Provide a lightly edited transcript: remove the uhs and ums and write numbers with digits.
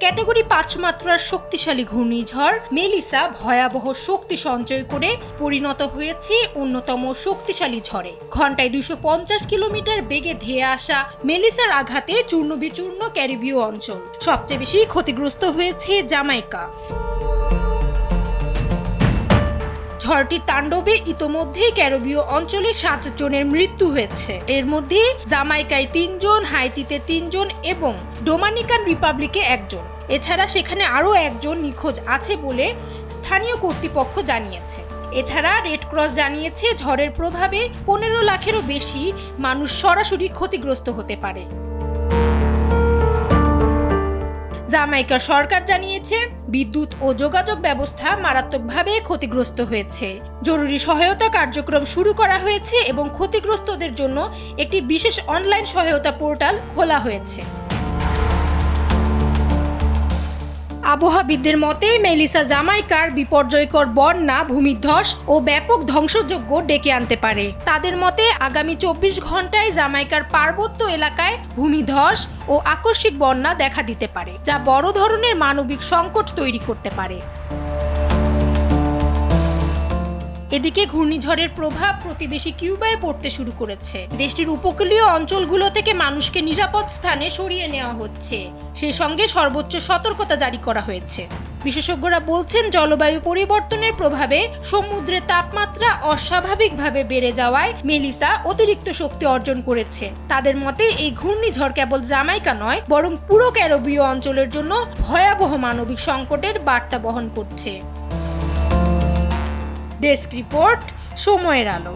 Category 5 মাত্রার শক্তিশালী ঘূর্ণিঝড় মেলিসা ভয়াবহ শক্তি সঞ্চয় করে পরিণত হয়েছে অন্যতম শক্তিশালী ঝড়ে। ঘন্টায় 250 কিলোমিটার বেগে ধেয়ে আসা মেলিসার আঘাতে চূর্ণবিচূর্ণ ক্যারিবীয় অঞ্চল। সবচেয়ে বেশি ক্ষতিগ্রস্ত হয়েছে জামাইকা। ঝড়টির তাণ্ডবে ইতোমধ্যেই ক্যারিবীয় অঞ্চলে 7 জনের মৃত্যু হয়েছে। এর মধ্যে জামাইকায় 3 জন, হাইতিতে 3 জন এবং ডোমিনিকান রিপাবলিকে 1 জন। এছাড়া সেখানে আরও 1 জন নিখোঁজ আছে বলে স্থানীয় কর্তৃপক্ষ জানিয়েছে। এছাড়া রেড ক্রস জানিয়েছে ঝড়ের প্রভাবে 15 লাখেরও বেশি মানুষ সরাসরি ক্ষতিগ্রস্ত হতে পারে। জামাইকা সরকার জানিয়েছে বিদ্যুৎ ও যোগাযোগ ব্যবস্থা মারাত্মকভাবে ক্ষতিগ্রস্ত হয়েছে। জরুরি সহায়তা কার্যক্রম শুরু করা হয়েছে এবং ক্ষতিগ্রস্তদের জন্য একটি বিশেষ অনলাইন সহায়তা পোর্টাল খোলা হয়েছে। আবহাওয়াবিদদের মতে মেলিসা জামাইকার বিপর্যয়কর বন্যা, ভূমিধস ও ব্যাপক ধ্বংসযজ্ঞ ডেকে আনতে পারে। তাদের মতে আগামী 24 ঘন্টায় জামাইকার পার্বত্য এলাকায় ভূমিধস ও আকস্মিক বন্যা দেখা দিতে পারে, যা বড় ধরনের মানবিক সংকট তৈরি করতে পারে। এদিকে ঘূর্ণিঝড়ের প্রভাব প্রতিবেশী কিউবায় পড়তে শুরু করেছে। দেশটির উপকূলীয় অঞ্চলগুলো থেকে মানুষকে নিরাপদ স্থানে সরিয়ে নেওয়া হচ্ছে। সেই সঙ্গে সর্বোচ্চ সতর্কতা জারি করা হয়েছে। বিশেষজ্ঞরা বলছেন জলবায়ু পরিবর্তনের প্রভাবে সমুদ্রের তাপমাত্রা অস্বাভাবিকভাবে বেড়ে যাওয়ায় মেলিসা অতিরিক্ত শক্তি অর্জন করেছে। তাদের মতে এই ঘূর্ণিঝড় কেবল জামাইকা নয়, বরং পুরো ক্যারিবীয় অঞ্চলের জন্য ভয়াবহ মানবিক সংকটের বার্তা বহন করছে। ডেস্ক রিপোর্ট, সময়ের আলো।